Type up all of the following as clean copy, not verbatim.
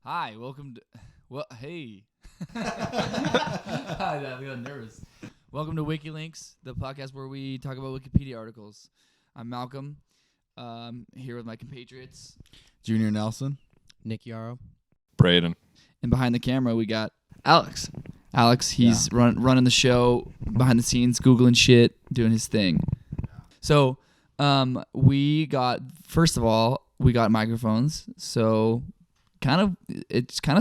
Hi, welcome to. Well, hey. I got nervous. Welcome to Wiki-linkS, the podcast where we talk about Wikipedia articles. I'm Malcolm, here with my compatriots, Junior Nelson, Nick Yarrow, Braden, and behind the camera we got Alex. Alex. He's running the show behind the scenes, googling shit, doing his thing. So, first of all, we got microphones. So, kind of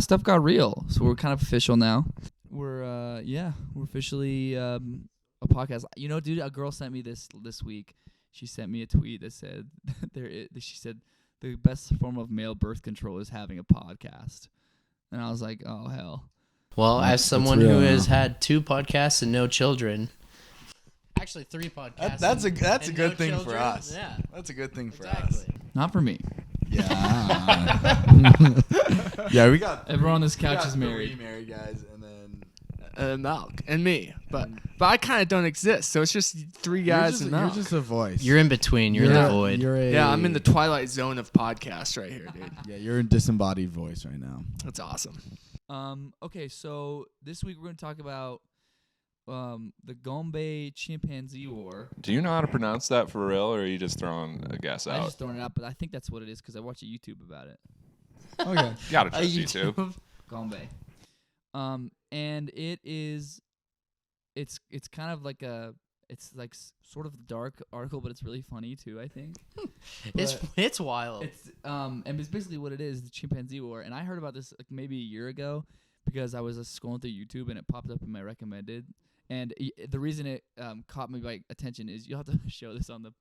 stuff got real. So we're kind of official now. We're officially a podcast. You know, dude, a girl sent me this week. She sent me a tweet that said she said the best form of male birth control is having a podcast, and I was like, oh hell. Well, as someone who has had 2 podcasts and no children, actually 3 podcasts. That's a good no thing children, for us. Yeah, That's a good thing for exactly. us. Not for me. Yeah. Yeah, we got Everyone on this couch is married. 3 married guys, and then Malk and me, but I kind of don't exist, so it's just 3 guys and you're Malk. just a voice. You're in between. You're in the void. Yeah, I'm in the twilight zone of podcast right here, dude. Yeah, you're a disembodied voice right now. That's awesome. Okay, so this week we're going to talk about the Gombe Chimpanzee War. do you know how to pronounce that for real, or are you just throwing a guess I out? just throwing it out, but I think that's what it is because I watched a YouTube about it. Okay. Gotta trust YouTube. Gombe. And it's kind of like sort of dark article, but it's really funny too, I think. It's wild. It's and it's basically what it is, the Chimpanzee War. And I heard about this like maybe a year ago because I was scrolling through YouTube and it popped up in my recommended. And the reason it caught my attention is you'll have to show this on the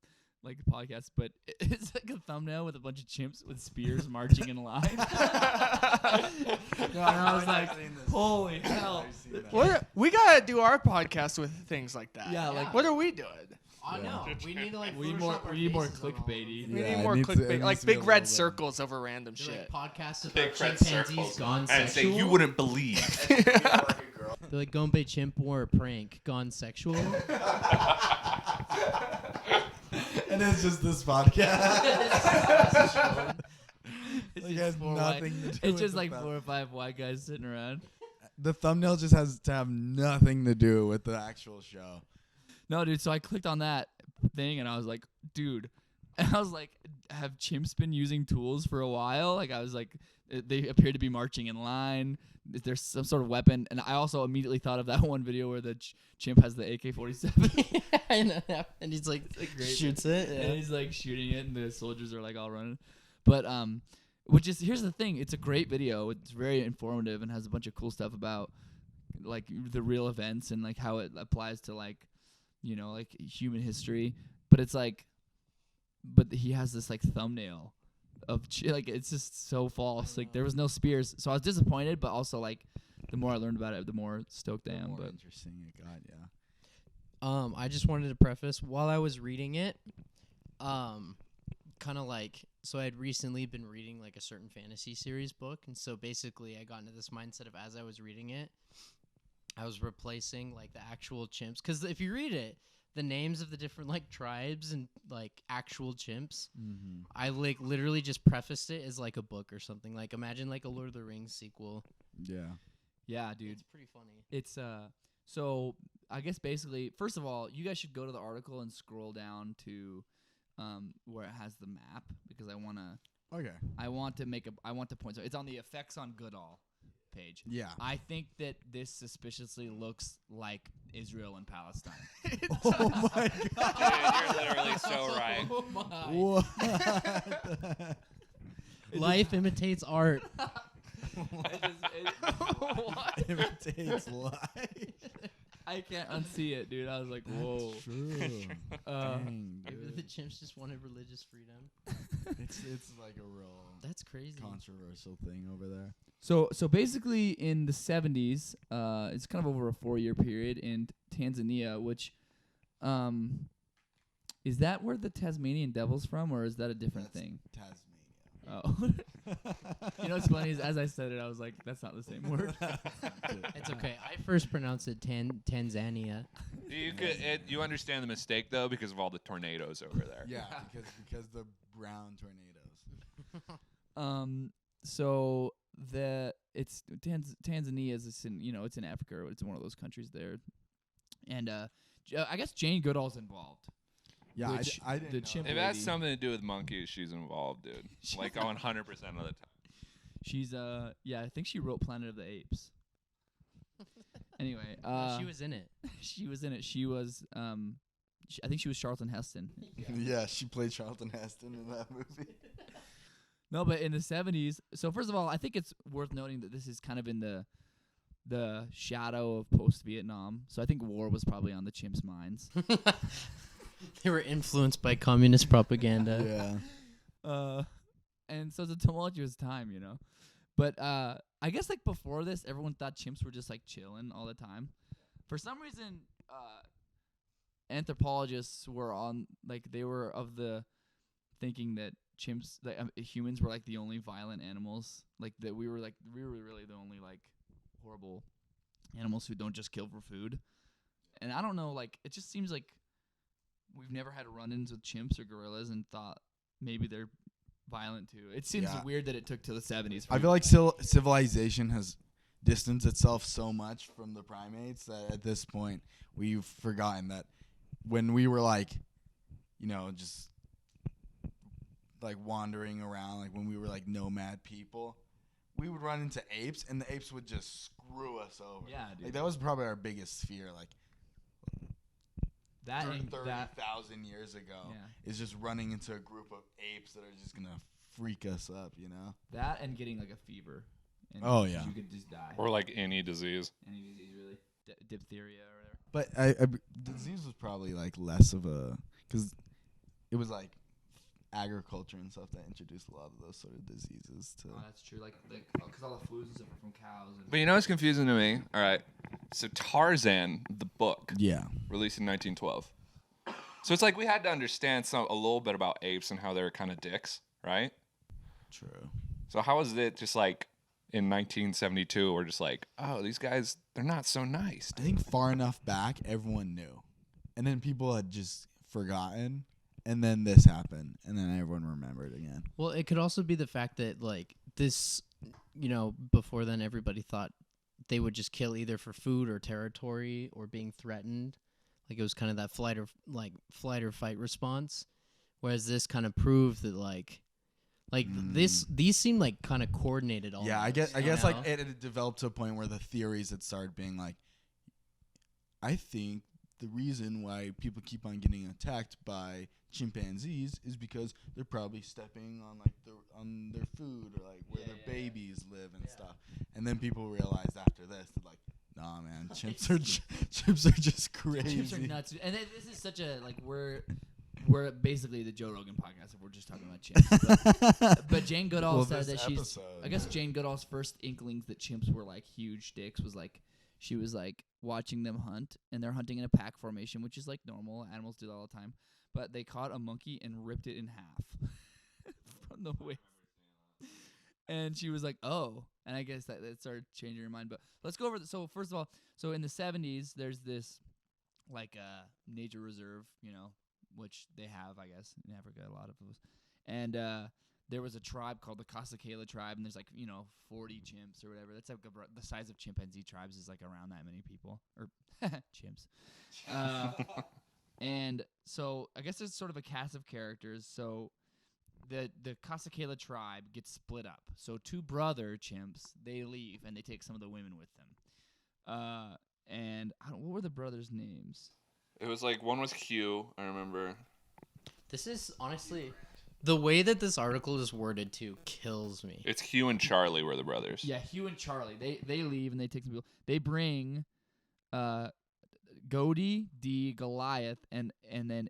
podcast, but it's like a thumbnail with a bunch of chimps with spears marching in line. And I was like, holy hell. We gotta do our podcast with things like that. Yeah, like what are we doing? I know. We need to we need more clickbaity. We Yeah, need more it clickbait, like needs to be a big little red bit. circles over random shit. Podcasts about Big red chimpanzees circles gone and sexual. say you wouldn't believe. They're like Gombe Chimp War prank gone sexual. And it's just this podcast. It's Like, just has four nothing white- to do It's with just the like thumb- 4 or 5 white guys sitting around. The thumbnail just has to have nothing to do with the actual show. No, dude. So I clicked on that thing and I was like, dude. And I was like, have chimps been using tools for a while? Like I was like, they appear to be marching in line. There's some sort of weapon. And I also immediately thought of that one video where the chimp has the AK-47. I know. And he's like shoots it. And Yeah. he's like shooting it, and the soldiers are like all running. But here's the thing: it's a great video. It's very informative and has a bunch of cool stuff about like the real events and like how it applies to like human history. But it's like, but he has this like thumbnail of like it's just so false. Like there was no spears, so I was disappointed. But also like the more I learned about it, the more stoked I am. More But interesting it got, yeah. I just wanted to preface while I was reading it, kind of like, so I'd recently been reading like a certain fantasy series book, and so basically I got into this mindset of as I was reading it, I was replacing like the actual chimps, because if you read it, the names of the different like tribes and like actual chimps, I like literally just prefaced it as like a book or something. Like imagine like a Lord of the Rings sequel. yeah, dude. It's pretty funny. It's so I guess basically first of all, you guys should go to the article and scroll down to where it has the map because I want to point. So it's on the effects on Goodall page. Yeah. I think that this suspiciously looks like Israel and Palestine. Oh my god. Dude, you're literally so right. Oh my. What? Life imitates art. What? Imitates life. I can't unsee it, dude. I was like, whoa. That's true. Dang, Maybe the dude. chimps just wanted religious freedom. It's like a real That's crazy. controversial thing over there. So basically in the 70s, it's kind of over a 4-year period in Tanzania, which is that where the Tasmanian devil's from, or is that a different thing? Tasmania. Oh. You know what's funny is as I said it, I was like, that's not the same word. It's okay. I first pronounced it Tanzania. You understand the mistake though because of all the tornadoes over there. Yeah, because the brown tornadoes. So it's Tanzania is in it's in Africa. It's one of those countries there, and I guess Jane Goodall's involved. Yeah, Which I didn't the know chimp that. If it has lady- something to do with monkeys, she's involved, dude. Like 100% of the time. She's I think she wrote Planet of the Apes. Anyway, she was in it. she was in it. She was I think she was Charlton Heston. Yeah, she played Charlton Heston in that movie. No, but in the 70s. So first of all, I think it's worth noting that this is kind of in the shadow of post-Vietnam. So I think war was probably on the chimps' minds. They were influenced by communist propaganda. Yeah. And so it's a tumultuous time, But I guess like before this, everyone thought chimps were just like chilling all the time. For some reason, anthropologists were they were of the thinking that chimps, humans were like the only violent animals, like that we were really the only like horrible animals who don't just kill for food. And I don't know, like it just seems like we've never had run-ins with chimps or gorillas and thought maybe they're violent too. It seems Yeah. weird that it took to the 70s. I feel like civilization has distanced itself so much from the primates that at this point we've forgotten that when we were like, just like wandering around, like when we were like nomad people, we would run into apes and the apes would just screw us over. Yeah, dude. Like that was probably our biggest fear. Like that and that 30,000 years ago Yeah. is just running into a group of apes that are just gonna freak us up, that and getting like a fever. And Oh, yeah. you could just die. Or like any disease. Any disease really, diphtheria or whatever. But the disease was probably like less of a, because it was like agriculture and stuff that introduced a lot of those sort of diseases to. Oh, that's true. Like because all the flus and stuff are from cows. And But you know what's confusing to me? All right. So Tarzan, the book, Yeah. released in 1912. So it's like we had to understand a little bit about apes and how they were kind of dicks, right? True. So how is it just like in 1972 we're just like, oh, these guys, they're not so nice. I think far enough back, everyone knew, and then people had just forgotten, and then this happened, and then everyone remembered again. Well, it could also be the fact that like this, before then everybody thought they would just kill either for food or territory or being threatened. Like it was kind of that flight or fight response, whereas this kind of proved that these seem like kind of coordinated. Almost, Yeah, I guess you like know? it had developed to a point where the theories had started being like, I think the reason why people keep on getting attacked by chimpanzees is because they're probably stepping on on their food or like where their babies live and stuff. And then people realized after this that like, nah, man, chimps are just crazy. chimps are nuts. And this is such a we're basically the Joe Rogan podcast if we're just talking about chimps. But Jane Goodall Well, said this that episode. I guess Jane Goodall's first inklings that chimps were like huge dicks was like she was like watching them hunt, and they're hunting in a pack formation, which is like normal. Animals do that all the time. But they caught a monkey and ripped it in half from the waist. And she was like, oh. And I guess that started changing her mind. But let's go over so first of all, so in the 70s, there's this like nature reserve, which they have, I guess, in Africa, a lot of those. And there was a tribe called the Kasakela tribe, and there's like, 40 chimps or whatever. That's like the size of chimpanzee tribes is like around that many people. Or chimps. And so I guess there's sort of a cast of characters. So the Kasakela tribe gets split up. So two brother chimps, they leave, and they take some of the women with them. And what were the brothers' names? It was like one was Hugh, I remember. This is honestly the way that this article is worded too kills me. It's Hugh and Charlie were the brothers. Yeah, Hugh and Charlie. They leave and they take some people. They bring Godey, D, Goliath, and then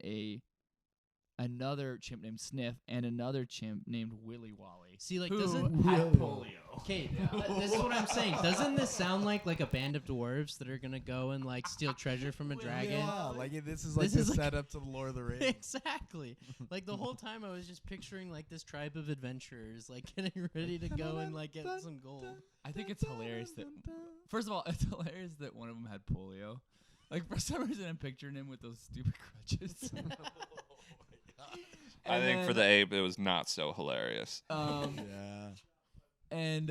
another chimp named Sniff and another chimp named Willy Wally. See, like, who doesn't had polio. Okay, this is what I'm saying. Doesn't this sound like a band of dwarves that are gonna go and like steal treasure from a dragon? Yeah, like this is like This the is like- setup to the Lord of the Rings. Exactly. Like the whole time I was just picturing like this tribe of adventurers like getting ready to go and like get some gold. I think it's hilarious that first of all, it's hilarious that one of them had polio. Like for some reason, I'm picturing him with those stupid crutches. I think for the ape, it was not so hilarious. Yeah. And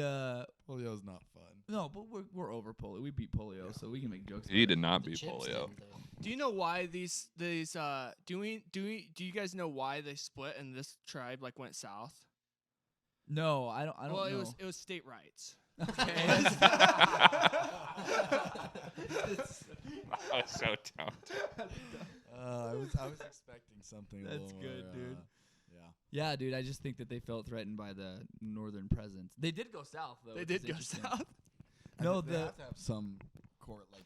Polio's not fun. no, but we're over polio. We beat polio, so we can make jokes. He about did it. not The beat chips polio. then, though. Do you know why these do you guys know why they split and this tribe like went south? No, I don't well, know. it was state rights. Okay. I was so dumb. I was expecting something. A That's little good, more, dude. Yeah. Yeah, dude. I just think that they felt threatened by the northern presence. They did go south, though. They which did is go interesting. south. No, they have to have some court like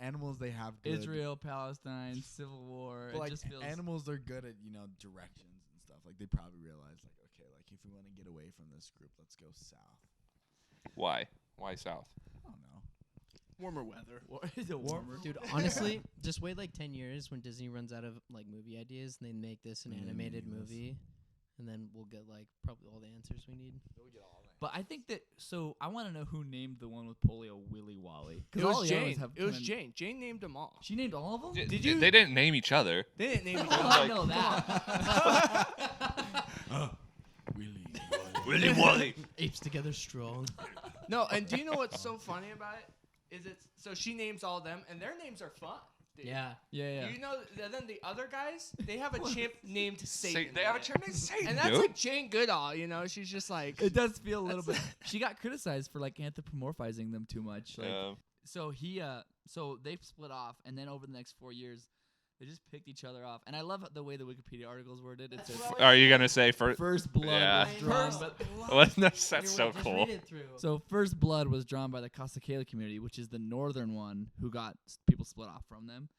animals. They have good, Israel, Palestine, Civil War. but, It like just feels. animals are good at directions and stuff. Like they probably realize like okay, like if we want to get away from this group, let's go south. Why? Why south? I don't know. Warmer weather. Is it warmer? Dude, honestly, just wait like 10 years when Disney runs out of like movie ideas and they make this an Yeah, animated maybe this. movie, and then we'll get like probably all the answers we need. But I think that. So I want to know who named the one with polio Willy Wally. It all was the others Jane. have It was kinda- Jane. Jane named them all. She named all of them. Did you? They didn't name each other. They didn't name each Oh, other. I know that. Willy. Willy Wally. Apes together strong. No, and do you know what's so funny about it? Is it's so she names all them, and their names are fun. Dude. Yeah. Yeah. You know, then the other guys, they have a chimp named Satan. They have a in it. chimp named Satan, And that's dude. like Jane Goodall, she's just like. It does feel a little bit. She got criticized for like anthropomorphizing them too much. Like, so they've split off, and then over the next 4 years, they just picked each other off. And I love the way the Wikipedia articles worded. It's Are you gonna say first? first blood Yeah. was drawn, That's so Just cool. read it through. so first blood was drawn by the Kasakela community, which is the northern one who got people split off from them.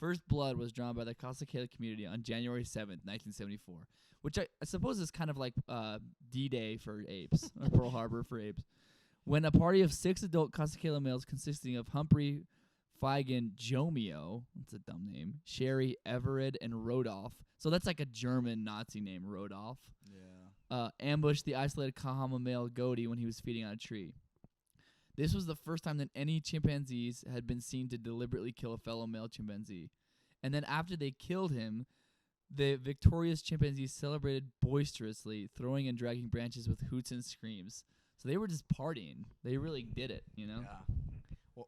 First blood was drawn by the Kasakela community on January 7th, 1974, which I suppose is kind of like D-Day for apes, or Pearl Harbor for apes. When a party of 6 adult Kasakela males consisting of Humphrey, Feigen, Jomio, that's a dumb name, Sherry, Everett, and Rodolph. So that's like a German Nazi name, Rodolph. Yeah. Ambushed the isolated Kahama male Godi when he was feeding on a tree. This was the first time that any chimpanzees had been seen to deliberately kill a fellow male chimpanzee. And then after they killed him, the victorious chimpanzees celebrated boisterously, throwing and dragging branches with hoots and screams. So they were just partying. They really did it, Yeah.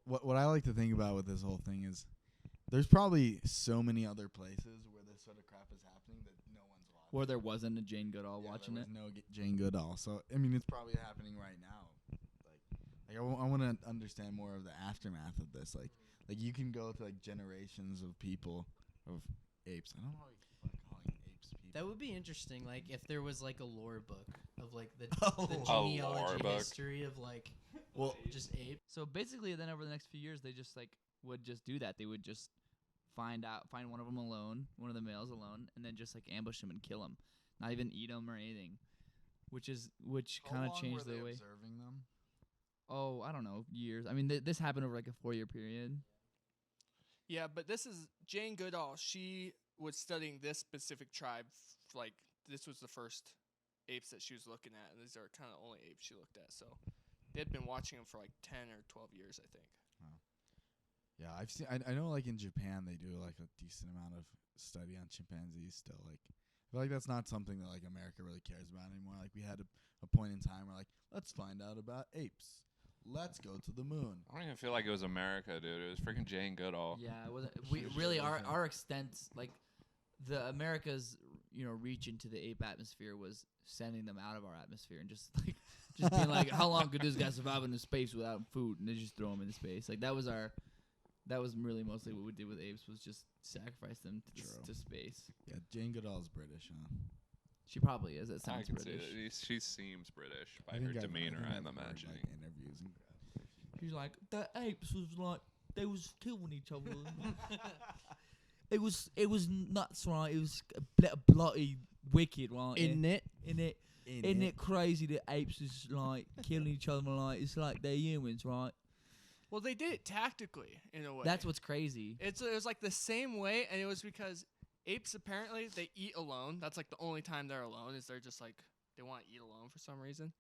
What I like to think about with this whole thing is there's probably so many other places where this sort of crap is happening that no one's watching. Where there wasn't a Jane Goodall watching there it. was no Jane Goodall. So, I mean, it's probably happening right now. Like I want to understand more of the aftermath of this. Like you can go to like generations of people, of apes. I don't know why we keep calling apes people. That would be interesting, like if there was like a lore book of like the A lore genealogy book. history of like just ape. So basically, then over the next few years, they just would just do that. They would just find one of them alone, one of the males alone, and then just like ambush them and kill them, not even eat them or anything, which kind of changed the way. Observing them? Oh, I don't know, years. I mean, this happened over like a 4-year period. Yeah, but this is Jane Goodall. She was studying this specific tribe. Like, this was the first apes that she was looking at, and these are kind of the only apes she looked at. So they had been watching them for like 10 or 12 years, I think. Yeah, I've seen. I know, like in Japan, they do like a decent amount of study on chimpanzees. Still, like, I feel like that's not something that like America really cares about anymore. Like, we had a point in time where like, let's find out about apes. Let's go to the moon. I don't even feel like it was America, dude. It was freaking Jane Goodall. Yeah, it wasn't. We really our extent, like the America's reach into the ape atmosphere was sending them out of our atmosphere and just being like, how long could this guy survive in space without food? And they just throw him into space. Like that was really mostly what we did with apes, was just sacrifice them to space. Yeah, Jane Goodall's British, huh? She probably is. That I sounds can British. see that. She seems British by I her think demeanor, I've I'm heard, imagining. like, interviews and She's like, the apes was like, they was killing each other. It was nuts, right? It was bloody wicked, right? Isn't it? Isn't it crazy that apes is like killing each other? Like it's like they're humans, right? Well, they did it tactically in a way. That's what's crazy. It was like the same way, and it was because apes apparently they eat alone. That's like the only time they're alone, is they're just like they want to eat alone for some reason,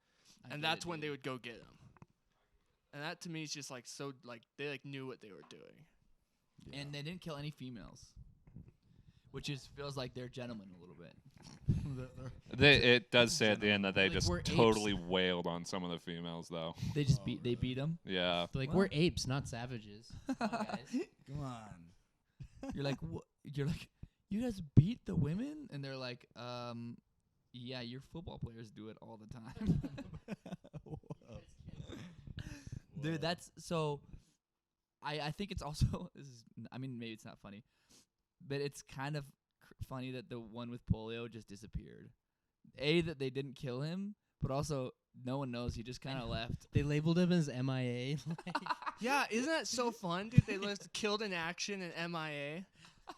and that's when they would go get them. And that to me is just like so like they like knew what they were doing. And they didn't kill any females, which feels like they're gentlemen a little bit. It does say at the end that they Like, just we're apes. totally wailed on some of the females, though. They just beat them. Yeah. They're like, Well. we're apes, not savages. Come on, guys. Come on. You're like, you're like, you guys beat the women, and they're like, yeah, your football players do it all the time. Dude, that's so. I think it's also maybe it's not funny, but it's kind of funny that the one with polio just disappeared. That they didn't kill him, but also no one knows he just kind of left. They labeled him as MIA. Like, Yeah, isn't that so fun, dude? They list killed in action and MIA.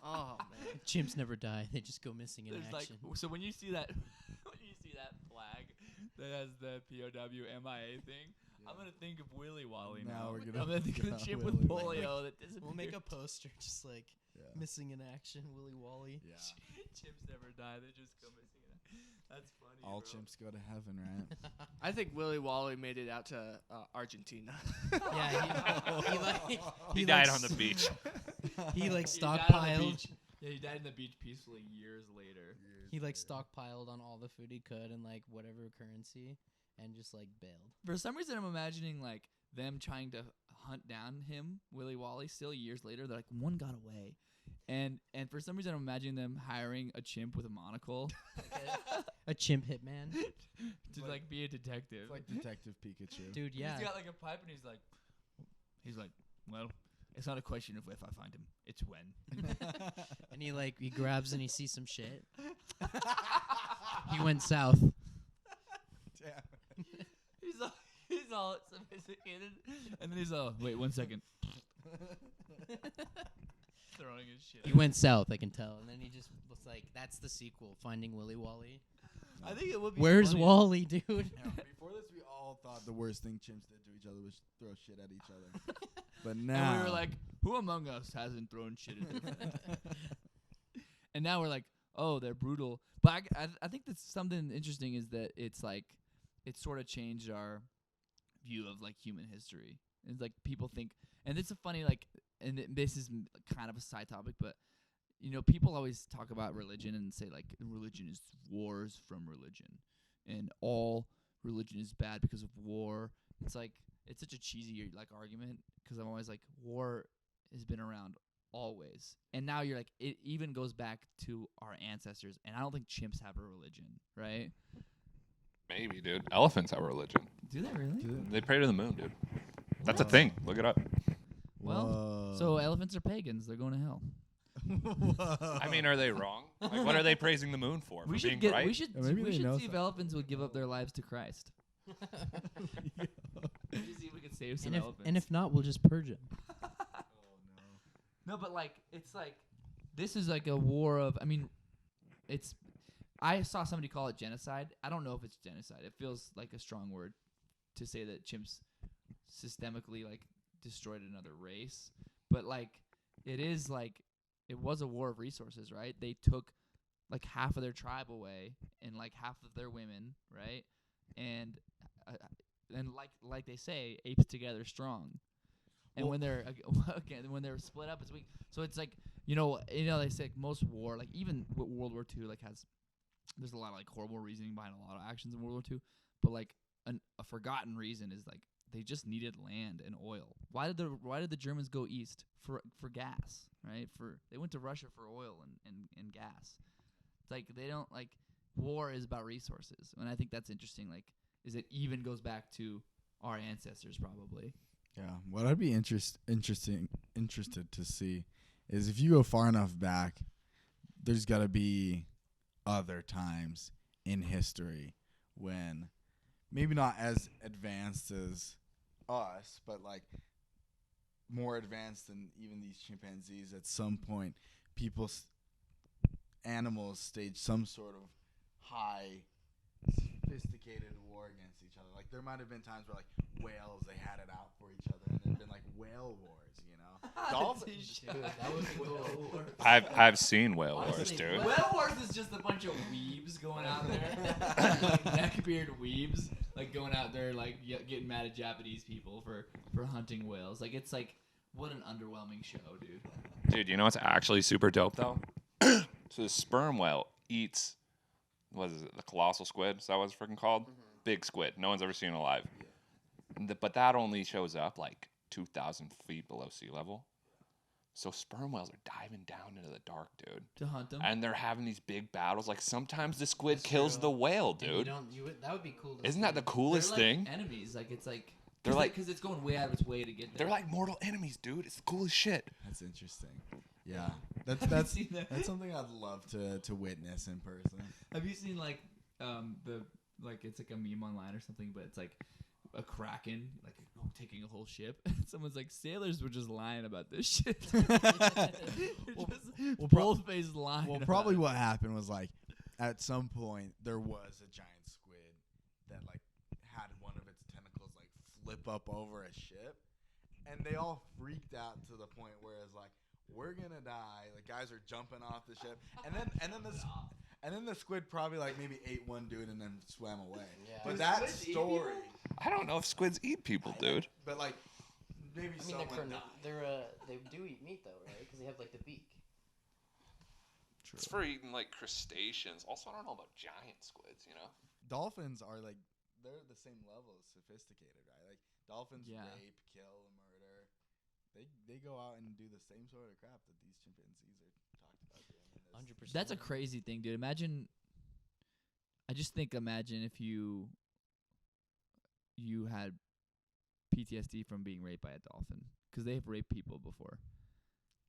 Oh man. chimps never die; they just go missing in There's action. so when you see that flag that has the POW MIA thing, I'm gonna think of Willy Wally now. We're I'm gonna gonna think of the think chimp of with Willy polio that disappeared. We'll make a poster just like Yeah. missing in action, Willy Wally. Yeah. Chimps never die; they just go missing. That's funny. All bro. chimps go to heaven, right? I think Willy Wally made it out to Argentina. Yeah, He he died like on the beach. He like He died on the stockpiled. beach. Yeah, he died on the beach peacefully years later. He like stockpiled on all the food he could and like whatever currency, and just like bailed. For some reason, I'm imagining like them trying to hunt down him, Willy Wally. Still years later, they're like, one got away, and for some reason, I'm imagining them hiring a chimp with a monocle A chimp hitman, to like be a detective. It's like Detective Pikachu. dude. Yeah, He's got like a pipe, and he's like, well, it's not a question of if I find him, it's when. and he grabs and he sees some shit. He went south. He's all sophisticated, and then he's all, wait 1 second. Throwing his shit. He went south, I can tell. And then he just was like, "That's the sequel, Finding Willy Wally." I think it would be. Where's funny. Wally, dude? Before this, we all thought the worst thing chimps did to each other was throw shit at each other. But now And we were like, who among us hasn't thrown shit at their friend? And now we're like, oh, they're brutal. But I think that's something interesting is that it's like, it's sort of changed our view of like human history. It's like people think, and it's a funny like, and this is kind of a side topic, but you know, people always talk about religion and say like religion is wars from religion, and all religion is bad because of war. It's like it's such a cheesy like argument because I'm always like war has been around always, and now you're like it even goes back to our ancestors, and I don't think chimps have a religion, right? Maybe, dude. Elephants have a religion. Do they really? They pray to the moon, dude. That's a thing. Look it up. Well, so elephants are pagans. They're going to hell. I mean, are they wrong? Like, what are they praising the moon for? For being bright? We should Or maybe they know see if elephants would give up their lives to Christ. See if we can save some elephants. And if not, we'll just purge him. No, but like it's like this is like a war of. I mean, it's. I saw somebody call it genocide. I don't know if it's genocide. It feels like a strong word to say that chimps systemically like destroyed another race, but like it is like it was a war of resources, right? They took like half of their tribe away and like half of their women, right? And like they say, apes together strong. And when they're when they're split up, it's weak. So it's like you know they say like, most war, like even World War II, like there's a lot of like horrible reasoning behind a lot of actions in World War II, but like a forgotten reason is like they just needed land and oil. Why did the Germans go east for gas, right? They went to Russia for oil and gas. It's like they don't like war is about resources, and I think that's interesting. Like, is it even goes back to our ancestors probably. Yeah, what I'd be interested to see is if you go far enough back, there's got to be other times in history when maybe not as advanced as us, but like more advanced than even these chimpanzees. At some point, animals stage some sort of high, sophisticated war against each other. Like there might have been times where like whales they had it out for each other, and there'd been like whale wars, you know. Dolphins. That was cool. I've seen whale wars, Honestly, dude. Whale Wars is just a bunch of weebs going out there, like neckbeard weebs, like going out there like getting mad at Japanese people for hunting whales. Like it's like what an underwhelming show, dude. Dude, you know what's actually super dope though? So the sperm whale eats what is it? The colossal squid? Is that what it's freaking called? Big squid. No one's ever seen it alive. But that only shows up like 2,000 feet below sea level. So sperm whales are diving down into the dark, dude. To hunt them. And they're having these big battles. Like sometimes the squid That's kills true. the whale, And dude. that would be cool. To Isn't that the see. coolest They're thing? like enemies. Like it's like They're like because it's going way out of its way to get there. they're like mortal enemies, dude. It's the coolest shit. That's interesting. Yeah, Have you that's seen that? that's something I'd love to witness in person. Have you seen like the like it's like a meme online or something, but it's like a kraken like taking a whole ship. Someone's like sailors were just lying about this shit. Both faced lying. Well, about probably it. what happened was like at some point there was a giant squid that like had one of its tentacles like flip up over a ship, and they all freaked out to the point where it's like we're gonna die. Like guys are jumping off the ship, and then the squid probably like maybe ate one dude and then swam away. Yeah. But Do that squids eat story, I don't know if squids eat people, dude. but like maybe I mean, someone died. they do eat meat though, right? Because they have like the beak. It's for eating like crustaceans. Also, I don't know about giant squids, you know? Dolphins are like they're the same level of sophisticated, right? Like dolphins Yeah. rape, kill, murder. They go out and do the same sort of crap that these chimpanzees are talked about doing. in this. 100%. That's a crazy thing, dude. Imagine if you had PTSD from being raped by a dolphin, because they've raped people before.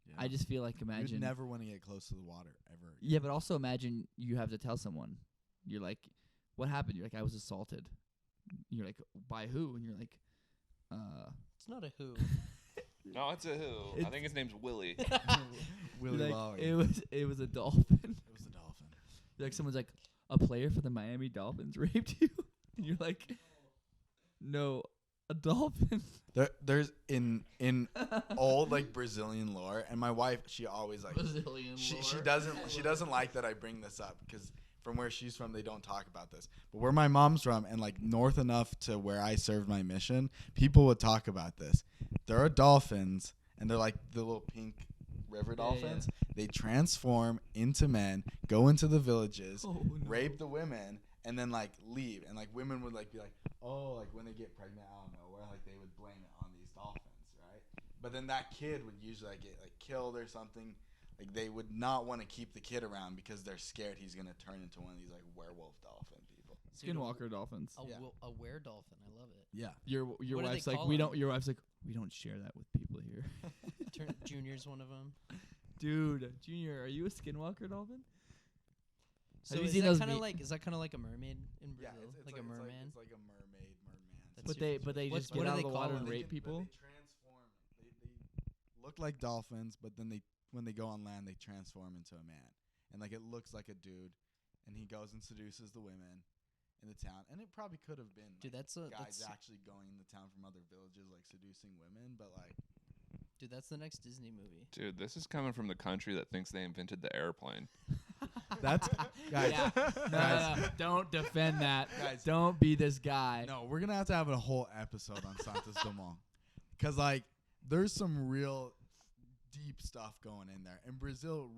Yeah. I just feel like You'd imagine. never want to get close to the water ever. Yeah, but also imagine you have to tell someone. You're like, what happened? You're like, I was assaulted. You're like, by who? And you're like, It's not a who. No, it's a who. I It's- think his name's Willie. Willy like, Wally. it was a dolphin. It was a dolphin. Like someone's like, a player for the Miami Dolphins raped you, and you're like, no, a dolphin. There's in old like Brazilian lore, and my wife, she always like Brazilian she lore. doesn't like that I bring this up because from where she's from they don't talk about this. But where my mom's from and like north enough to where I served my mission, people would talk about this. There are dolphins, and they're like the little pink river dolphins. They transform into men, go into the villages, Oh, no. rape the women, and then like leave. And like women would like be like, oh, like when they get pregnant out of nowhere, like they would blame it on these dolphins, right? But then that kid would usually like get like killed or something. Like they would not want to keep the kid around because they're scared he's gonna turn into one of these like werewolf dolphin people. Skinwalker dolphins. A, Yeah. a were-dolphin. I love it. Yeah. Your What do wife's they like, call we them? don't. Your wife's like, we don't share that with people here. Junior's one of them. Dude, Junior, are you a skinwalker dolphin? So Have you is seen that those kind of like? like a mermaid in Yeah, Brazil? it's like a merman? It's like a merman. That's But super they cool. just What get do out they of the call water them? and rape But people. they transform. They look like dolphins, but then when they go on land, they transform into a man, and like it looks like a dude, and he goes and seduces the women in the town, and it probably could have been Dude, like, that's guys actually going into town from other villages, like seducing women, but like dude, that's the next Disney movie. Dude, this is coming from the country that thinks they invented the airplane. that's guys. Yeah. No, don't defend that. Guys. Don't be this guy. No, we're gonna have to have a whole episode on Santos Dumont, because like there's some real deep stuff going in there, and Brazil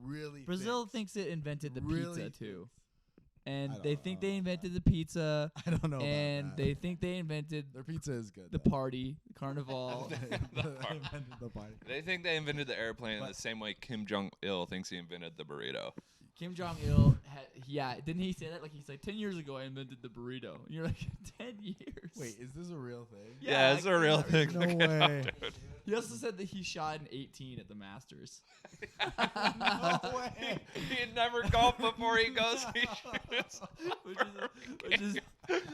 Brazil thinks it invented the really pizza too, I and don't they know think about they invented the pizza, I don't know, and about they that. think they invented Their pizza is good. the though. party, the carnival. They invented the party. They think they invented the airplane in But- the same way Kim Jong-il thinks he invented the burrito. Kim Jong-il, didn't he say that? Like he's like 10 years ago I invented the burrito. And you're like 10 years. Wait, is this a real thing? Yeah, it's a real thing. No Look it up, way. dude. He also said that he shot an 18 at the Masters. No way. He had never golfed before he goes. He shoots. which is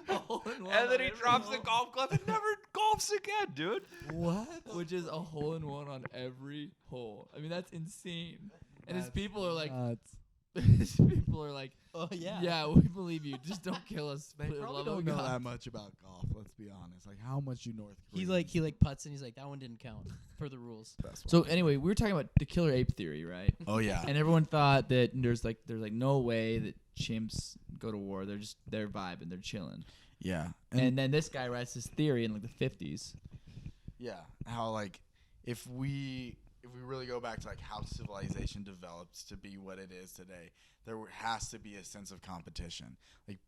a hole in one. And then on he every drops the hole. golf club and never golfs again, dude. What? Which is a hole in one on every hole. I mean, that's insane. And his That's people are like, nuts. his people are like, Oh yeah. yeah, we believe you. Just don't kill us. They for the probably love don't of know God." that much about golf. Let's be honest. Like, how much you North He Koreans like putts and he's like, that one didn't count per the rules. That's So why. anyway, we were talking about the killer ape theory, right? Oh yeah. And everyone thought that there's like no way that chimps go to war. They're vibing, they're chilling. Yeah. And then this guy writes this theory in like the 50s. yeah, how like if we if we really go back to like how civilization develops to be what it is today, has to be a sense of competition. Like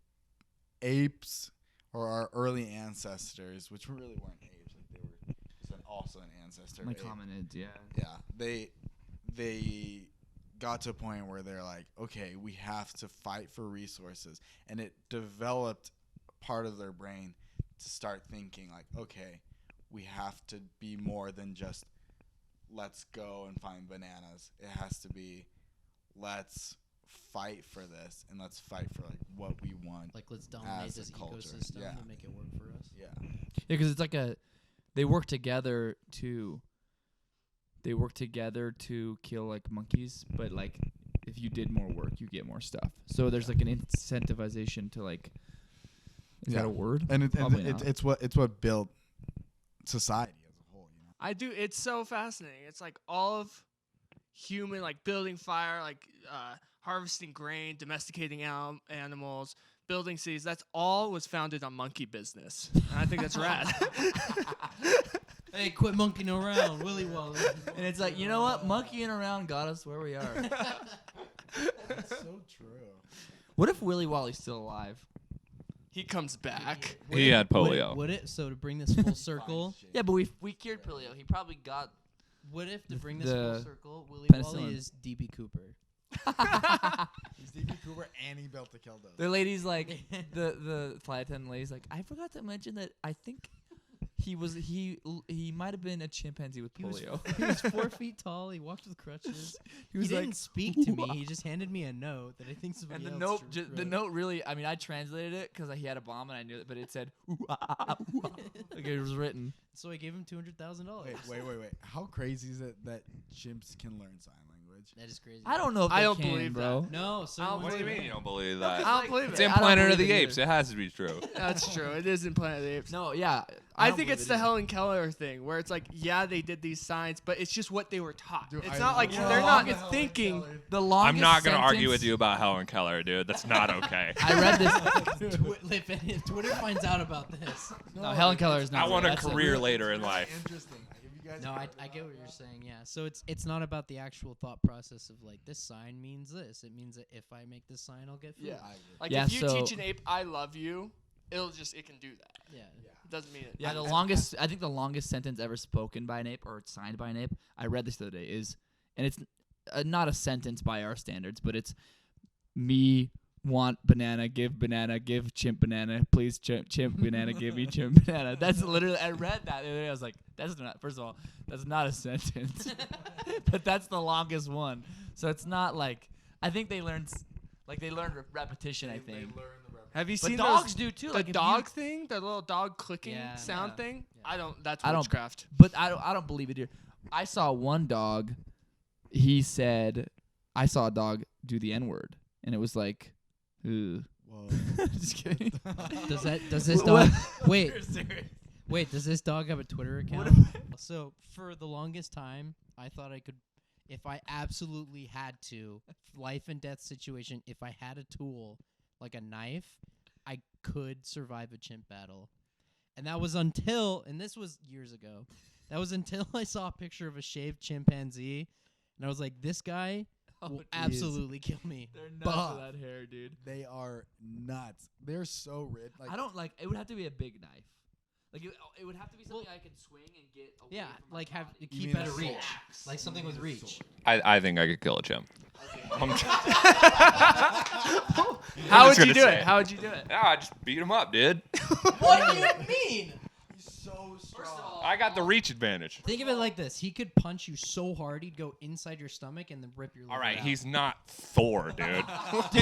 apes or our early ancestors, which really weren't apes, like they were just also an ancestor. Like of ape. hominids, yeah. Yeah, they got to a point where they're like, okay, we have to fight for resources, and it developed part of their brain to start thinking like, okay, we have to be more than just let's go and find bananas. It has to be let's fight for this, and let's fight for like what we want. Like, let's dominate as a this culture. ecosystem Yeah. and make it work for us. Yeah. Yeah, because it's like they work together to kill like monkeys, but like if you did more work, you get more stuff. So there's like an incentivization to like. Is that a word? And Probably it's not. what built society as a whole. You know. I do. It's so fascinating. It's like all of human, like building fire, like harvesting grain, domesticating animals, building cities. That's all was founded on monkey business. And I think that's rad. Hey, quit monkeying around, Willy Wally. And it's like, you know what? Monkeying around got us where we are. That's so true. What if Willy Wally's still alive? He comes back. He had polio. Would it? So to bring this full circle, Yeah, but we cured polio. He probably got. what if to bring this The full circle, Willy penicillin. Wally is DB Cooper? He's D.B. Cooper, and he built the Keldos. The lady's like, the flight attendant lady's like, I forgot to mention that I think he might have been a chimpanzee with He was, polio. he was 4 feet tall. He walked with crutches. He was he like, didn't speak to me. He just handed me a note that I think somebody and the else note, the note really, I mean, I translated it because he had a bomb and I knew it, but it said, ooh, ah, ah, ah, ooh, ah. Like it was written. So I gave him $200,000. Wait. How crazy is it that chimps can learn sign language? That is crazy. I don't know if I they don't can, believe bro. No, so I'll What do you believe mean it. you don't believe No, 'cause that? I like- don't believe It's it. I don't implanted of believe the it apes. It has to be true. That's true. It is in Planet of the Apes. No, yeah. I don't think believe it's it the either. Helen Keller thing, where it's like, yeah, they did these signs, but it's just what they were taught. Dude, it's I not like love they're not the Helen thinking. Keller. The longest I'm not gonna argue sentence- with you about Helen Keller, dude. That's not okay. I read this. if Twitter finds out about this. No, Helen Keller is not. I want a That's career later in life. Interesting. If you guys No, ever I get read what you're that- saying. Yeah. So it's not about the actual thought process of like this sign means this. It means that if I make this sign, I'll get food. Yeah. I agree. Like Yeah, if you so- teach an ape, "I love you," it can do that. Yeah. It doesn't mean it. Yeah, I think the longest sentence ever spoken by an ape or signed by an ape, I read this the other day, is, and it's not a sentence by our standards, but it's me want banana, give chimp banana, please chimp banana, give me chimp banana. That's literally, I read that the other day, I was like, that's not, first of all, that's not a sentence, but that's the longest one. So it's not like, I think they learn repetition, I They think. learn the rep- Have you But seen dogs those, do too. the Like if dog thing, the little dog clicking Yeah, sound yeah. thing? Yeah. That's I don't- witchcraft. But I don't believe it here. I saw one dog. He said, "I saw a dog do the N-word," and it was like, "Ugh." Whoa. Just kidding. Does this What- dog wait? You're serious. Wait, does this dog have a Twitter account? What So for the longest time, I thought I could, if I absolutely had to, life and death situation, if I had a tool like a knife, I could survive a chimp battle. And that was until, and this was years ago, that was until I saw a picture of a shaved chimpanzee, and I was like, this guy will geez. absolutely kill me. They're nuts Buff. with that hair, dude. They are nuts. They're so rich. Like I don't like. It would have to be a big knife. Like it would have to be something I could swing and get away Yeah, from my like have body. keep mean at a a reach, sword? like something with reach. I think I could kill a chimp. I'm How just would you gonna do say it? it. How would you do it? Yeah, I just beat him up, dude. What do you mean? he's so strong. First of all, I got the reach advantage. Think of it like this: he could punch you so hard he'd go inside your stomach and then rip your. All liver right, out. he's not Thor, dude.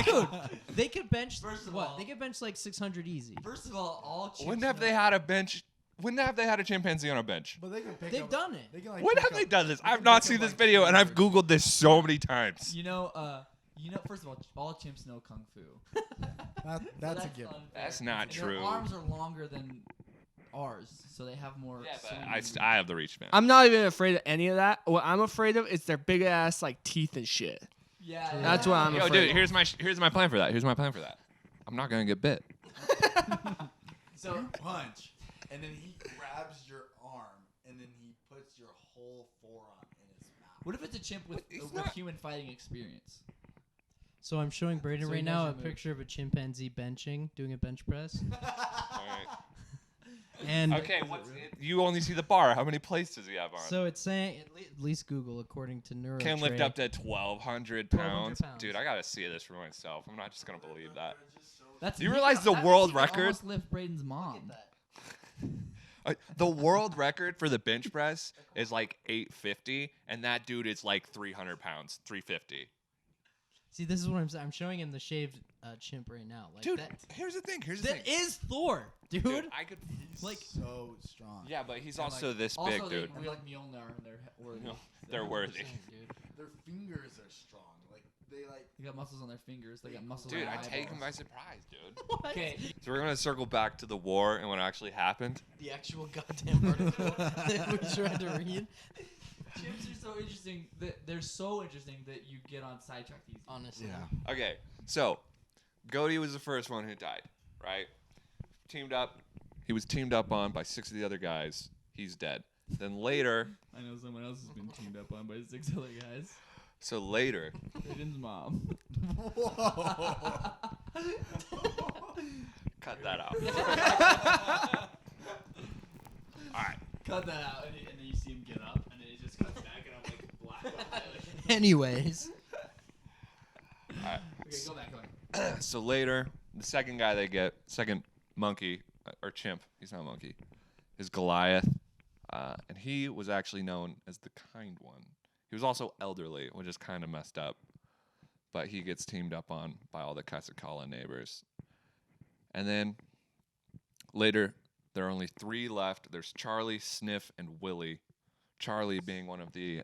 Dude, they could bench. First of what? all- They could bench like 600 easy. First of all chimps When have know- they had a bench? When have they had a chimpanzee on a bench? But they can pick They've up, done it. They can, like, When pick have they up- done this? they I've can not pick seen up, this like, video, and I've 200. Googled this so many times. You know, first of all chimps know kung fu. That's So a given. unfair. That's not And true. Their arms are longer than ours, so they have more. swing I have the reach, man. I'm not even afraid of any of that. What I'm afraid of is their big ass like teeth and shit. Yeah, That's what I'm Yo, afraid dude, of. here's my plan for that. I'm not gonna get bit. So Punch, and then he grabs your arm, and then he puts your whole forearm in his mouth. What if it's a chimp with He's with not- human fighting experience? So I'm showing Braden So he right knows now a your move. picture of a chimpanzee benching, doing a bench press. Alright. And Okay, you only see the bar. How many plates does he have on? so it's saying, at least Google, according to Neuro. Can lift up to 1,200 pounds. 1,200 pounds. Dude, I gotta see this for myself. I'm not just gonna believe that. That's Do you he realize could- the that world means he could record? Almost lift Braden's mom. The world record for the bench press is like 850, and that dude is like 300 pounds, 350. See, this is what I'm saying. I'm showing him the shaved chimp right now. Like Dude, that. here's the thing. That is Thor, dude. I could. He's Like- so strong. Yeah, but he's And, also like, this also big, they dude. wield Mjolnir and they're worthy. No, they're worthy. Dude. Their fingers are strong. Like they like. They got muscles on their fingers. They got muscles. Dude, on I their take him by eyeballs. surprise, dude. Okay. So we're gonna circle back to the war and what actually happened. The actual goddamn article that we tried to read. Chimps are so interesting. They're so interesting that you get on sidetracked easy. Honestly. Yeah. Okay, so Goaty was the first one who died, right? Teamed up. He was teamed up on by 6 of the other guys. He's dead. Then later, I know someone else has been teamed up on by 6 other guys. so later, Braden's mom. cut that out. All right. Cut that out, and then you see him get up, and then it just cuts back, and I'm like black. Anyways. All right. Okay, go back. So later, the second guy they get, second monkey or chimp, he's not a monkey, is Goliath, and he was actually known as the kind one. He was also elderly, which is kind of messed up, but he gets teamed up on by all the Kasakala neighbors. And then later, there are only 3 left. There's Charlie, Sniff, and Willie. Charlie being one of the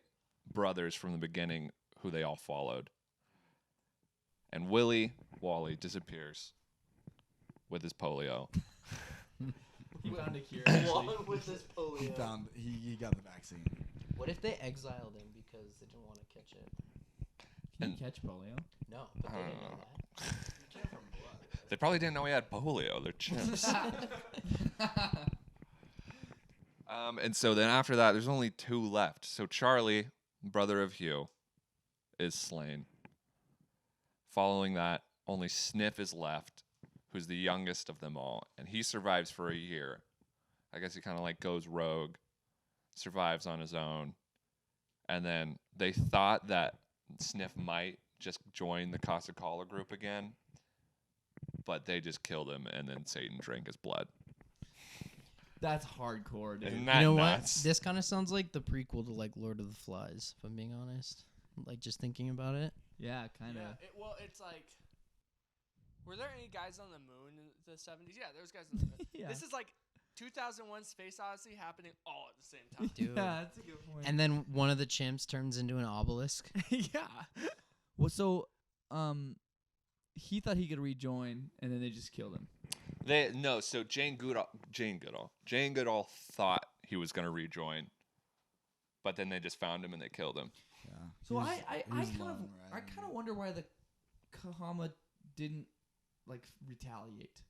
brothers from the beginning who they all followed. And Wally disappears with his polio. He found a cure. Actually. with this He polio. found. He got the vaccine. What if they exiled him because they didn't want to catch it? Can you And- catch polio? No, but they didn't know that. They probably didn't know he had polio. They're chimps. And so then after that, there's only 2 left. So Charlie, brother of Hugh, is slain. Following that, only Sniff is left, who's the youngest of them all, and he survives for a year. I guess he kind of like goes rogue, survives on his own, and then they thought that Sniff might just join the Kasakala group again, but they just killed him, and then Satan drank his blood. That's hardcore, dude. Isn't You that know nuts? what? This kind of sounds like the prequel to like Lord of the Flies, if I'm being honest. Like just thinking about it. Yeah, kind of. Yeah, well, it's like, were there any guys on the moon in the 70s? Yeah, there was guys on the moon. Yeah. This is like 2001 Space Odyssey happening all at the same time. Dude. Yeah, that's a good point. And then one of the chimps turns into an obelisk. Yeah. well, so, he thought he could rejoin, and then they just killed him. So Jane Goodall thought he was gonna rejoin, but then they just found him and they killed him. Yeah. So He was- I he kind was of alone, I right? kind of wonder why the Kahama didn't like retaliate.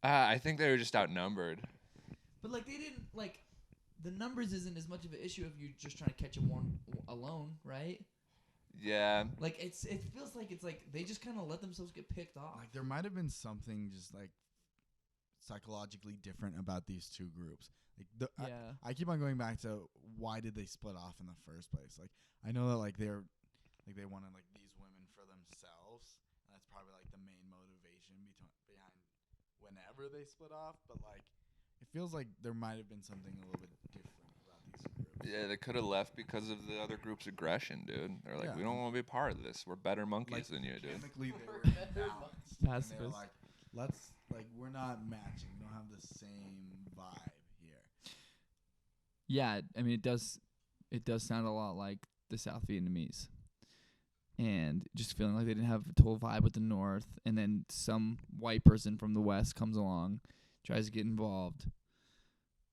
I think they were just outnumbered. But like they didn't like the numbers isn't as much of an issue if you're just trying to catch him one alone, right? Yeah. Like it feels like it's like they just kind of let themselves get picked off. Like there might have been something just like psychologically different about these 2 groups. Like yeah. I keep on going back to why did they split off in the first place? Like I know that like they wanted like these women for themselves. And that's probably like the main motivation behind whenever they split off. But like it feels like there might have been something a little bit different about these groups. Yeah, they could have left because of the other group's aggression, dude. They're like, Yeah. we don't want to be a part of this. We're better monkeys than you, dude. Chemically, they were balanced. And they were Pacifist. like, we're not matching. We don't have the same vibe here. Yeah, I mean it does sound a lot like the South Vietnamese. And just feeling like they didn't have a total vibe with the North, and then some white person from the West comes along, tries to get involved,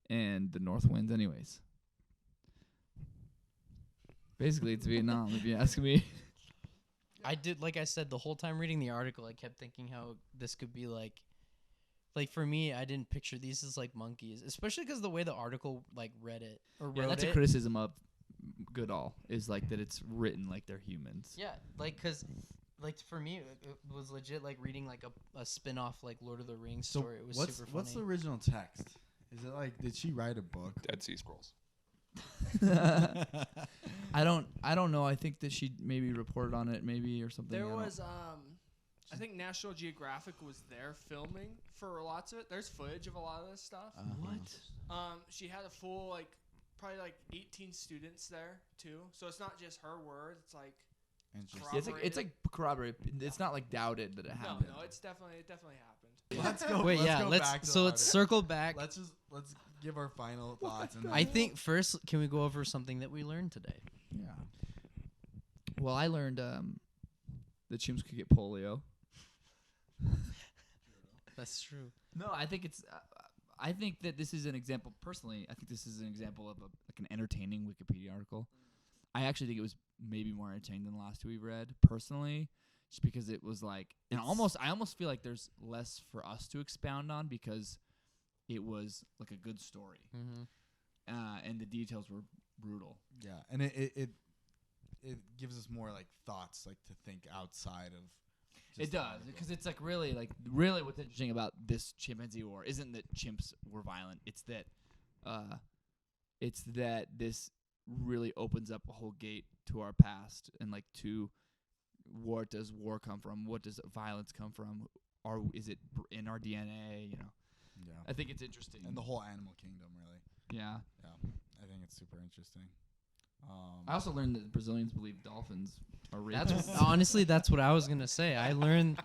and the North wins anyways. Basically, it's Vietnam, if you ask me. I did, like I said, the whole time reading the article, I kept thinking how this could be like for me, I didn't picture these as like monkeys, especially because the way the article like read it or Yeah, wrote that's a it. criticism of Goodall is like that it's written like they're humans. Yeah, like, cause, like, for me, it was legit like reading like a spin-off like Lord of the Rings story. It was super funny. What's the original text? Is it like, did she write a book? Dead Sea Scrolls. I don't know. I think that she maybe reported on it, maybe or something. There was I think National Geographic was there filming for lots of it. There's footage of a lot of this stuff. What? She had a full probably 18 students there too. So it's not just her word. It's like Interesting. It's like corroborated. It's not like doubted that it happened. no, it definitely happened. Let's go. Wait, let's yeah, go let's back to so the let's article. circle back. Let's give our final thoughts. And I think first, can we go over something that we learned today? yeah. Well, I learned that chimps could get polio. That's true. No, I think it's. I think that this is an example. Personally, I think this is an example of an entertaining Wikipedia article. I actually think it was maybe more entertaining than the last two we've read. Personally, just because it was like, and I almost feel like there's less for us to expound on because it was like a good story, and the details were brutal. Yeah, and it gives us more like thoughts, like to think outside of. It does, because it's like really what's interesting about this chimpanzee war isn't that chimps were violent. It's that this really opens up a whole gate to our past and like to what does war come from? What does violence come from? Or is it in our DNA? You know. Yeah. I think it's interesting. And the whole animal kingdom, really. Yeah. Yeah. I think it's super interesting. I also learned that Brazilians believe dolphins are That's rapists. honestly, that's what I was gonna say. I learned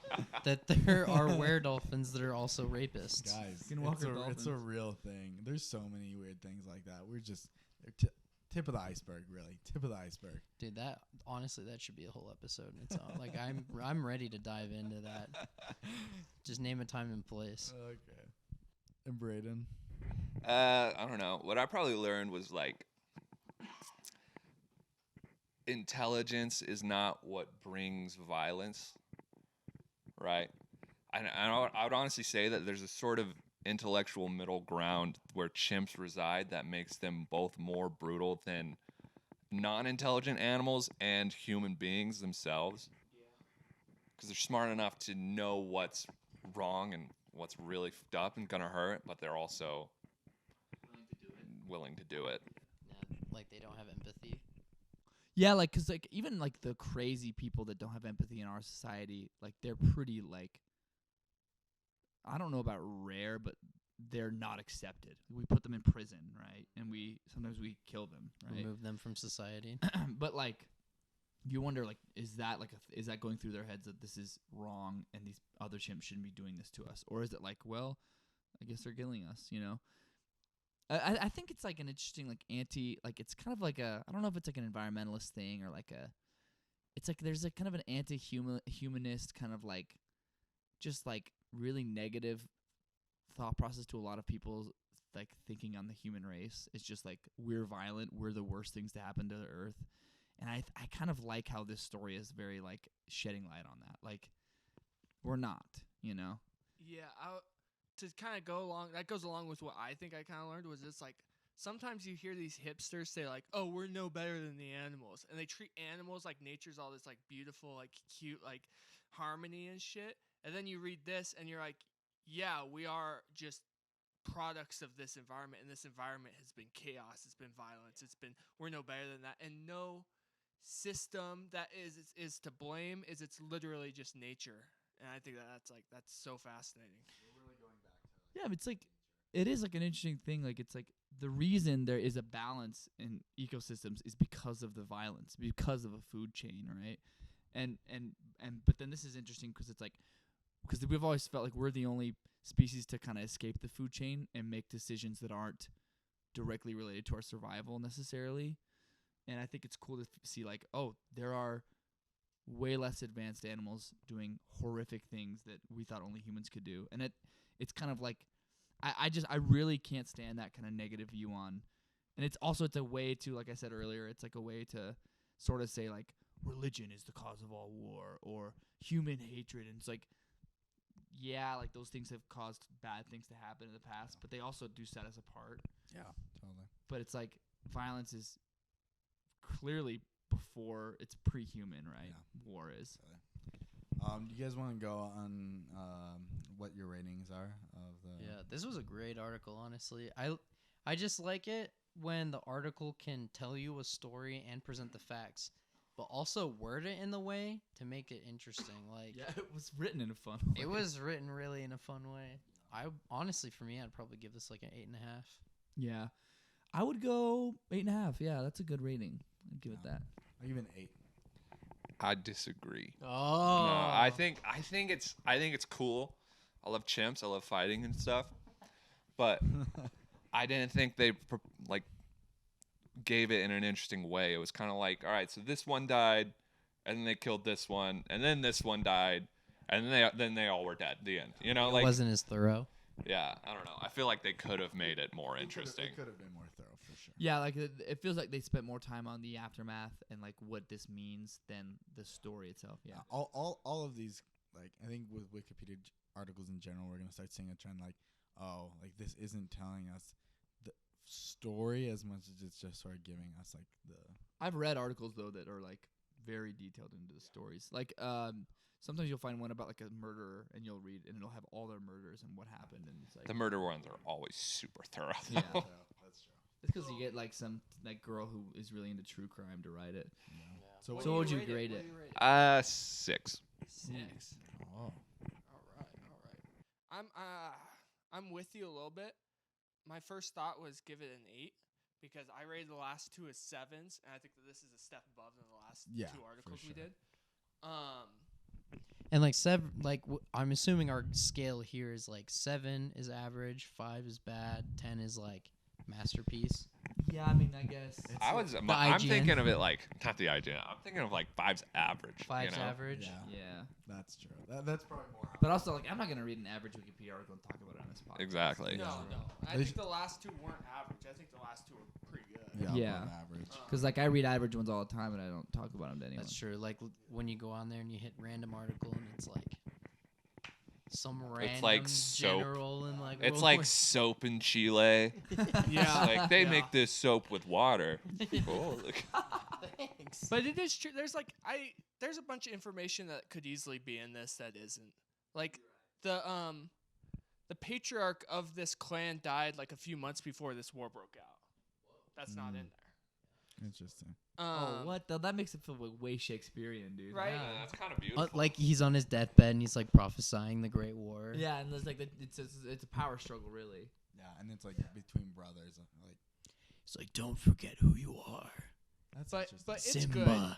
that there are were-dolphins that are also rapists. Guys, can walk it's with a dolphins. real thing. There's so many weird things like that. We're just tip of the iceberg, really. Tip of the iceberg. Dude, that honestly, that should be a whole episode in its own. Like, I'm ready to dive into that. Just name a time and place. Okay. And Braden? I don't know. What I probably learned was like intelligence is not what brings violence, right? I would honestly say that there's a sort of intellectual middle ground where chimps reside that makes them both more brutal than non-intelligent animals and human beings themselves. Because they're smart enough to know what's wrong and what's really fucked up and gonna hurt, but they're also willing to do it. Yeah, like they don't have empathy. Yeah, like, cause like even like the crazy people that don't have empathy in our society, like they're pretty like, I don't know about rare, but they're not accepted. We put them in prison, right? And sometimes we kill them, right? Remove them from society. But like, you wonder like, is that going through their heads that this is wrong and these other chimps shouldn't be doing this to us, or is it like, well, I guess they're killing us, you know? I think it's like an interesting like it's kind of like I don't know if it's like an environmentalist thing or like it's like there's like kind of an anti-humanist kind of like just like really negative thought process to a lot of people's like thinking on the human race. It's just like we're violent, we're the worst things to happen to the earth. And I kind of like how this story is very like shedding light on that. Like we're not, you know. Yeah, to kind of go along, that goes along with what I think I kind of learned was it's like sometimes you hear these hipsters say like, "Oh, we're no better than the animals," and they treat animals like nature's all this like beautiful, like cute, like harmony and shit. And then you read this and you're like, "Yeah, we are just products of this environment, and this environment has been chaos, it's been violence, we're no better than that, and no system that is to blame. It's literally just nature." And I think that's so fascinating. Yeah, but it's like it is like an interesting thing. Like it's like the reason there is a balance in ecosystems is because of the violence, because of a food chain, right? And but then this is interesting because it's like because we've always felt like we're the only species to kind of escape the food chain and make decisions that aren't directly related to our survival necessarily. And I think it's cool to see like, oh, there are way less advanced animals doing horrific things that we thought only humans could do. And it's kind of like I really can't stand that kind of negative view on. And it's a way to, like I said earlier, it's like a way to sort of say like religion is the cause of all war or human hatred. And it's like, yeah, like those things have caused bad things to happen in the past, but they also do set us apart. Yeah, totally. But it's like violence is clearly before it's pre-human, right? Yeah. War is. Do you guys want to go on what your ratings are of the? Yeah, this was a great article, honestly. I just like it when the article can tell you a story and present the facts, but also word it in the way to make it interesting. Like, Yeah, it was written in a fun way. it was written really in a fun way. I honestly, for me, I'd probably give this like an 8.5. Yeah, I would go 8.5. Yeah, that's a good rating. I'd give it that. I give it an 8. I disagree. Oh, No, I think it's cool. I love chimps. I love fighting and stuff. But I didn't think they gave it in an interesting way. It was kind of like, all right, so this one died, and then they killed this one, and then this one died, and then they all were dead. The end. You know, it like wasn't as thorough. yeah, I don't know. I feel like they could have made it more interesting. It could have been more thorough for sure. Yeah, like it feels like they spent more time on the aftermath and like what this means than the story itself. Yeah. All of these, like, I think with Wikipedia articles in general, we're gonna start seeing a trend like, oh, like this isn't telling us the story as much as it's just sort of giving us like the. I've read articles though that are like very detailed into the stories. Like sometimes you'll find one about like a murderer and you'll read and it'll have all their murders and what happened and it's like The murder ones are always super thorough. Yeah. Yeah, that's true. It's because you get like some like girl who is really into true crime to write it. So So what would you grade it? 6. 6. Oh. All right. I'm with you a little bit. My first thought was give it an 8 because I rated the last 2 as 7s, and I think that this is a step above than the last 2 articles we sure. did. And like I'm assuming our scale here is like 7 is average, 5 is bad, 10 is like masterpiece. Yeah, I mean, I guess. I'm IGN. thinking of it like not the IGN. I'm thinking of like 5's average. 5's you know? average. Yeah, Yeah. that's true. That's probably more. But also, like, I'm not going to read an average Wikipedia article and talk about it on this podcast. Exactly. No. I think the last 2 weren't average. I think the last 2 were pretty good. Yeah. above average. Because, like, I read average ones all the time and I don't talk about them to anyone. That's true. Like when you go on there and you hit random article and it's like some random like soap. general and like It's World like War- soap in Chile. Yeah. Like they Yeah. make this soap with water. Cool. Thanks. But it is true. There's there's a bunch of information that could easily be in this that isn't. Like the patriarch of this clan died like a few months before this war broke out. That's not in there. Interesting. Oh, what? That makes it feel like way Shakespearean, dude. Right? Yeah, that's kind of beautiful. Like he's on his deathbed and he's like prophesying the Great War. Yeah, and there's like it's a power struggle, really. Yeah, and it's like between brothers. Like It's like don't forget who you are. that's But interesting. but it's Simba.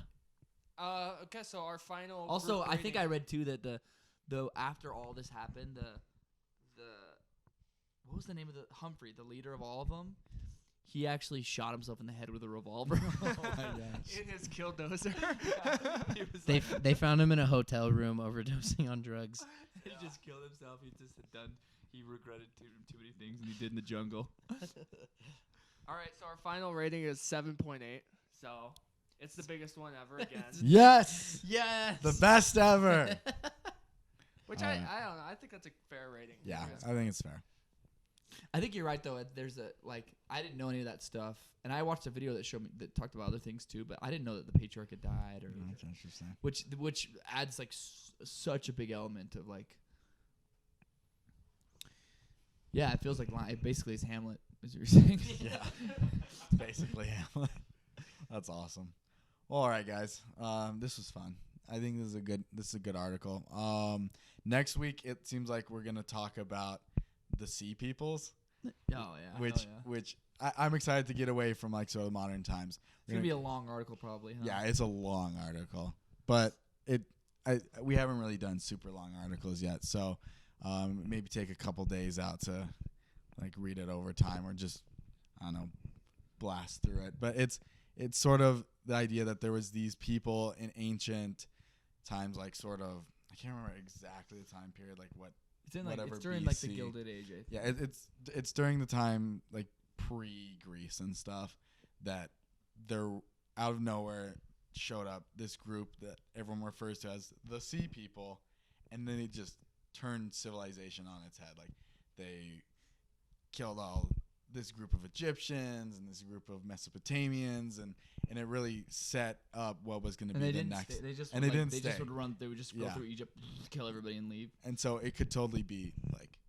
good. Okay, so our final. Also, group I think rating- I read too that the after all this happened, the what was the name of the Humphrey, the leader of all of them? He actually shot himself in the head with a revolver. Oh my gosh. in his killdozer. He was They found him in a hotel room overdosing on drugs. he just killed himself. He just had done. He regretted too many things than he did in the jungle. All right, so our final rating is 7.8. So it's the biggest one ever again. Yes, Yes. the best ever. Which Alright. I don't know. I think that's a fair rating. Yeah, I think it's fair. I think you're right though. There's I didn't know any of that stuff, and I watched a video that showed me that talked about other things too, but I didn't know that the patriarch had died, or That's interesting. which adds like such a big element of like. Yeah, it feels like it basically is Hamlet, as you were saying. Yeah, it's basically Hamlet. That's awesome. Well, all right, guys. This was fun. I think this is a good article. Next week it seems like we're gonna talk about the sea peoples, Oh yeah. which I'm excited to get away from like sort of modern times. It's gonna be a long article probably. Huh? Yeah, it's a long article, but we haven't really done super long articles yet, so maybe take a couple days out to like read it over time or just I don't know blast through it. But it's sort of the idea that there was these people in ancient times, like sort of I can't remember exactly the time period, like what. It's in like whatever it's during like the BC. Gilded Age. I think. Yeah, it's during the time like pre-Greece and stuff that there out of nowhere showed up this group that everyone refers to as the Sea People, and then it just turned civilization on its head. Like they killed all this group of Egyptians and this group of Mesopotamians, and it really set up what was going to be the next. They just and would, they like, didn't they stay. just would run. They would just go Yeah. through Egypt, kill everybody, and leave. And so it could totally be like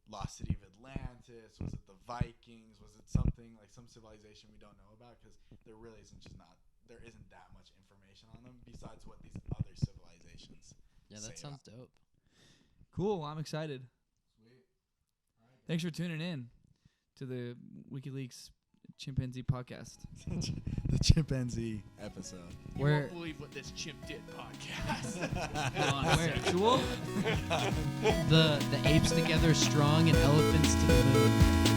lost city of Atlantis. Was it the Vikings? Was it something like some civilization we don't know about? Because there really there isn't that much information on them besides what these other civilizations. Yeah, that say sounds about dope. Cool. I'm excited. Sweet. Thanks for tuning in to the WikiLeaks Chimpanzee podcast. The chimpanzee episode. You Where- won't believe what this chimp did podcast. Non-sexual. The apes together strong and elephants to the moon.